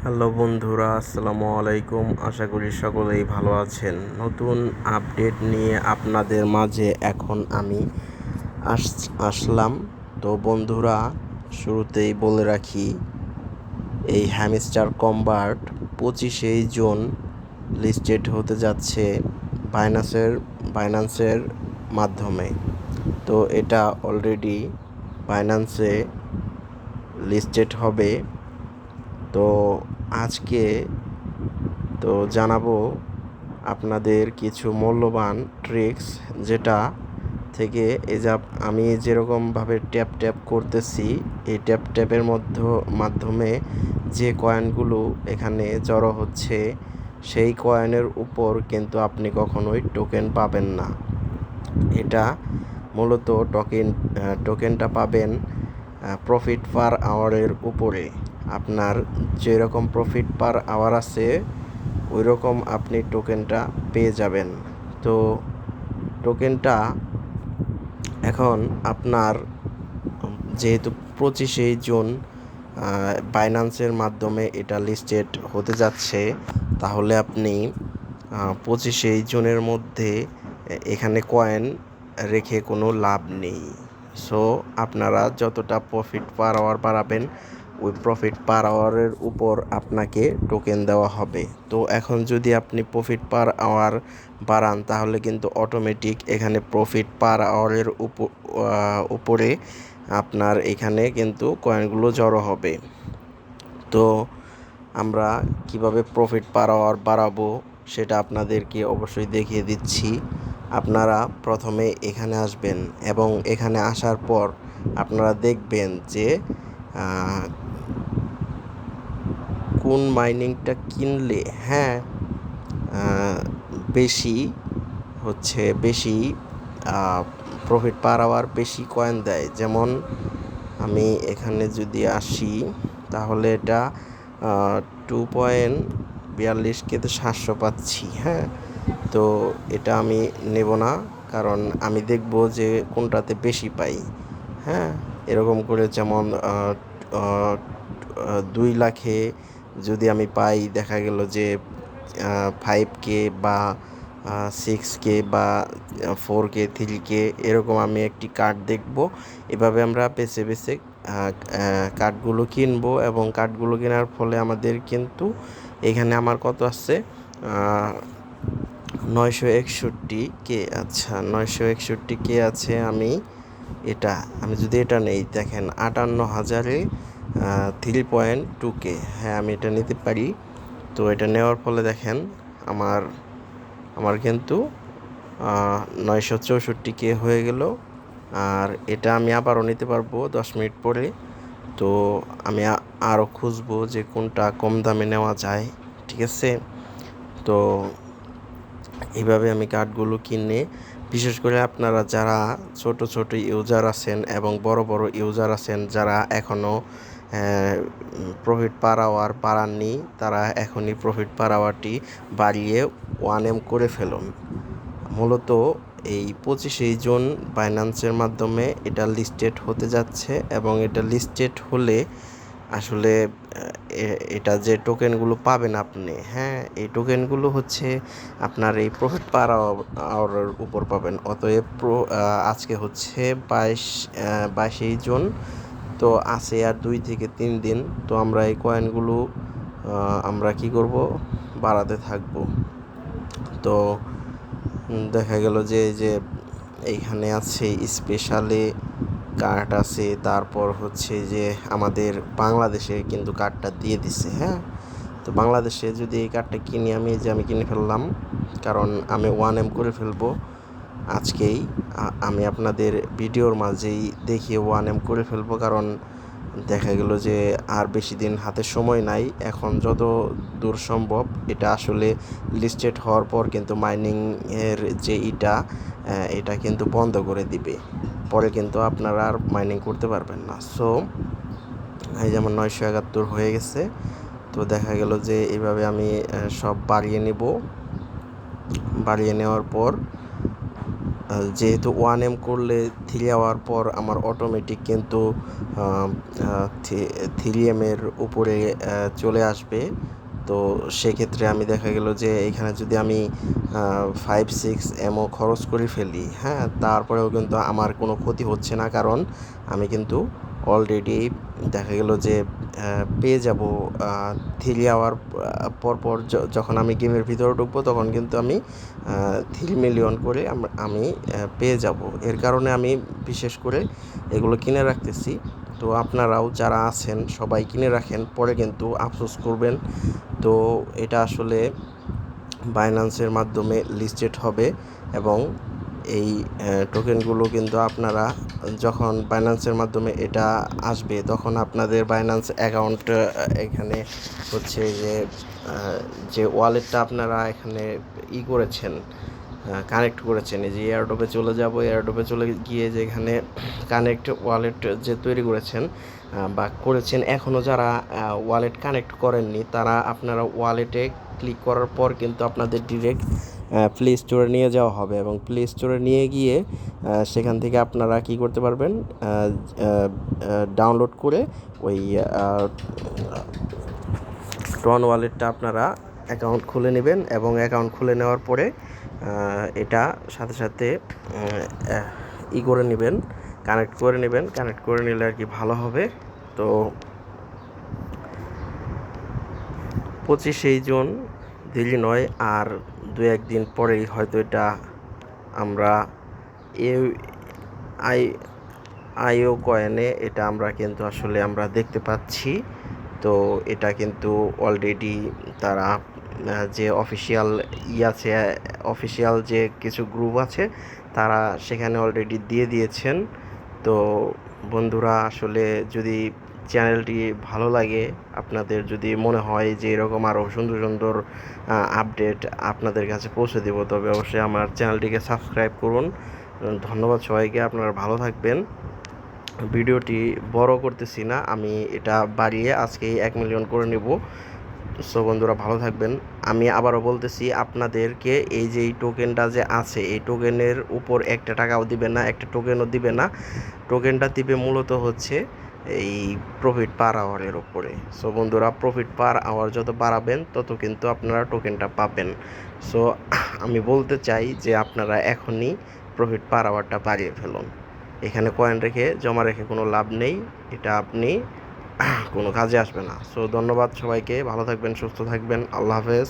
Hello বন্ধুরা, আসসালামু আলাইকুম। আশা করি সকলেই ভালো আছেন। নতুন আপডেট নিয়ে আপনাদের মাঝে এখন আমি আসলাম। তো বন্ধুরা, শুরুতেই বলে রাখি, এই হ্যামস্টার কম্বাট 25 জুন লিস্টেড হতে যাচ্ছে বাইন্যান্সের মাধ্যমে। তো এটা অলরেডি বাইন্যান্সে লিস্টেড হবে। তো আজকে জানাবো আপনাদের কিছু মূল্যবান ট্রিক্স, যেটা থেকে এই যে আমি যেরকমভাবে ট্যাপ করতেছি, এই ট্যাপের মাধ্যমে যে কয়েনগুলো এখানে জড়ো হচ্ছে, সেই কয়েনের উপর কিন্তু আপনি কখনোই টোকেন পাবেন না। এটা মূলত টোকেনটা পাবেন প্রফিট পার আওয়ারের উপরে। আপনার যেরকম প্রফিট পার আওয়ার আছে, ওই রকম আপনি টোকেনটা পেয়ে যাবেন। তো টোকেনটা এখন আপনার, যেহেতু 25 জুন বাইন্যান্সের মাধ্যমে এটা লিস্টেড হতে যাচ্ছে, তাহলে আপনি 25 জুনের মধ্যে এখানে কয়েন রেখে কোনো লাভ নেই। সো আপনারা যতটা প্রফিট পার আওয়ার বাড়াবেন, ওই প্রফিট পার আওয়ারের উপর আপনাকে টোকেন দেওয়া হবে। তো এখন যদি আপনি প্রফিট পার আওয়ার বাড়ান, তাহলে কিন্তু অটোমেটিক এখানে প্রফিট পার আওয়ারের উপরে আপনার এখানে কিন্তু কয়েনগুলো জড়ো হবে। তো আমরা কিভাবে প্রফিট পার আওয়ার বাড়াবো সেটা আপনাদেরকে অবশ্যই দেখিয়ে দিচ্ছি। আপনারা প্রথমে এখানে আসবেন এবং এখানে আসার পর আপনারা দেখবেন যে কোন মাইনিংটা কিনলে বেশি বেশি প্রফিট পার আওয়ার বেশি কয়েন দেয়। যেমন আমি এখানে যদি আসি, তাহলে এটা 2.42 কে 700 পাচ্ছি। তো এটা আমি নেব না, কারণ আমি দেখব যে কোনটাতে বেশি পাই। এরকম করে, যেমন 2 লাখে যদি আমি পাই, দেখা গেল যে 5K বা 6K বা 4K 3K, এরকম আমি একটি কার্ড দেখব। এভাবে আমরা বেছে কার্ডগুলো কিনবো, এবং কার্ডগুলো কেনার ফলে আমাদের কিন্তু এখানে আমার কত আসছে, 961K। আচ্ছা, 961K আছে। আমি যদি এটা নেই, দেখেন 58,000-এ 3.2K। আমি এটা নিতে পারি। তো এটা নেওয়ার ফলে দেখেন আমার কিন্তু 964K হয়ে গেল। আর এটা আমি আবারও নিতে পারবো 10 মিনিট পরে। তো আমি আরও খুঁজবো যে কোনটা কম দামে নেওয়া যায়। ঠিক আছে? তো এইভাবে আমি কার্ডগুলো কিনে, বিশেষ করে আপনারা যারা ছোট ইউজার আছেন এবং বড় ইউজার আছেন, যারা এখনও প্রফিট পার আওয়ার বাড়াননি, তারা এখনই প্রফিট পার আওয়ারটি বাড়িয়ে 1M করে ফেলুন। মূলত এই 25 জুন বাইন্যান্সের মাধ্যমে এটা লিস্টেড হতে যাচ্ছে, এবং এটা লিস্টেড হলে আসলে এটা যে টোকেনগুলো পাবেন আপনি, এই টোকেনগুলো হচ্ছে আপনার এই প্রফিট পার আওয়ারের উপর পাবেন। অতএব আজকে হচ্ছে 22 জুন। তো আছে আর 2 থেকে 3 দিন। তো আমরা এই কয়েনগুলো আমরা কি করব, বাড়াতে থাকবো। তো দেখা গেল যে এইখানে আছে স্পেশালে কার্ড আছে, তারপর হচ্ছে যে আমাদের বাংলাদেশে কিন্তু কার্ডটা দিয়ে দিছে। তো বাংলাদেশে যদি এই কার্ডটা কিনি, আমি কিনে ফেললাম, কারণ আমি 1M করে ফেলবো আজকেই। আমি আপনাদের ভিডিওর মাঝেই দেখিয়ে 1M করে ফেলবো, কারণ দেখা গেল যে আর বেশি দিন হাতে সময় নাই। এখন যত দূর সম্ভব এটা আসলে লিস্টেড হওয়ার পর কিন্তু মাইনিংয়ের যে এটা কিন্তু বন্ধ করে দিবে। পরে কিন্তু আপনারা আর মাইনিং করতে পারবেন না। সো এই যেমন 971 হয়ে গেছে। তো দেখা গেল যে এইভাবে আমি সব বাড়িয়ে নেওয়ার পর যেহেতু 1M করলে 3 আওয়ার পর আমার অটোমেটিক কিন্তু 3M-এর উপরে চলে আসবে। তো সেক্ষেত্রে আমি দেখা গেল যে এখানে যদি আমি 5-6 এমও খরচ করে ফেলি, হ্যাঁ, তারপরেও কিন্তু আমার কোনো ক্ষতি হচ্ছে না, কারণ আমি কিন্তু অলরেডি দেখা গেল যে পেয়ে যাব 3 আওয়ার পর পর। যখন আমি গেমের ভিতরে ঢুকবো তখন কিন্তু আমি 3 মিলিয়ন করে আমি পেয়ে যাব। এর কারণে আমি বিশেষ করে এগুলো কিনে রাখতেছি। তো আপনারাও যারা আছেন সবাই কিনে রাখেন, পরে কিন্তু আফসোস করবেন। তো এটা আসলে বাইন্যান্সের মাধ্যমে লিস্টেড হবে, এবং এই টোকেনগুলো কিন্তু আপনারা যখন বাইন্যান্সের মাধ্যমে এটা আসবে তখন আপনাদের বাইন্যান্স অ্যাকাউন্ট এখানে হচ্ছে যে ওয়ালেটটা আপনারা এখানে করেছেন, কানেক্ট করেছেন, এই যে এয়ারড্রপে চলে যাব, এয়ারড্রপে চলে গিয়ে যে এখানে কানেক্ট ওয়ালেট যে তৈরি করেছেন বা করেছেন, এখনও যারা ওয়ালেট কানেক্ট করেননি তারা আপনারা ওয়ালেটে ক্লিক করার পর কিন্তু আপনাদের ডিরেক্ট প্লে স্টোরে নিয়ে যাওয়া হবে, এবং প্লে স্টোরে নিয়ে গিয়ে সেখান থেকে আপনারা কি করতে পারবেন, ডাউনলোড করে ওই ট্রন ওয়ালেটটা আপনারা অ্যাকাউন্ট খুলে নেবেন, এবং অ্যাকাউন্ট খুলে নেওয়ার পরে এটা সাথে সাথে করে নেবেন, কানেক্ট করে নেবেন। কানেক্ট করে নিলে আর কি ভালো হবে। তো 25 জুন দেরি নয়, আর 2-1 দিন পরেই হয়তো এটা আমরা আই আইও কয়েনে এটা আমরা কিন্তু আসলে আমরা দেখতে পাচ্ছি। তো এটা কিন্তু অলরেডি তারা যে অফিসিয়াল আছে, অফিসিয়াল যে কিছু গ্রুপ আছে তারা সেখানে অলরেডি দিয়ে দিয়েছেন। তো বন্ধুরা, আসলে যদি চ্যানেলটি ভালো লাগে, আপনাদের যদি মনে হয় যে এরকম আরও সুন্দর সুন্দর আপডেট আপনাদের কাছে পৌঁছে দেব, তবে অবশ্যই আমার চ্যানেলটিকে সাবস্ক্রাইব করুন। ধন্যবাদ সবাইকে, আপনারা ভালো থাকবেন। ভিডিওটি বড় করতেছি না, আমি এটা বাড়িয়ে আজকেই 1 মিলিয়ন করে নেব। সো বন্ধুরা ভালো থাকবেন। আমি আবারও বলতেছি আপনাদেরকে, এই যে এই টোকেনটা যে আছে, এই টোকেনের উপর 1 টাকাও দিবে না, একটা টোকেনও দিবে না। টোকেনটা দিবে মূলত হচ্ছে এই প্রফিট পার আওয়ারের উপরে। সো বন্ধুরা, প্রফিট পার আওয়ার যত বাড়াবেন তত কিন্তু আপনারা টোকেনটা পাবেন। সো আমি বলতে চাই যে আপনারা এখনই প্রফিট পার আওয়ারটা বাড়িয়ে ফেলুন। এখানে কয়েন রেখে জমা রেখে কোনো লাভ নেই, এটা আপনি কোনো কাজে আসবে না। সো ধন্যবাদ সবাইকে, ভালো থাকবেন, সুস্থ থাকবেন, আল্লাহ হাফেজ।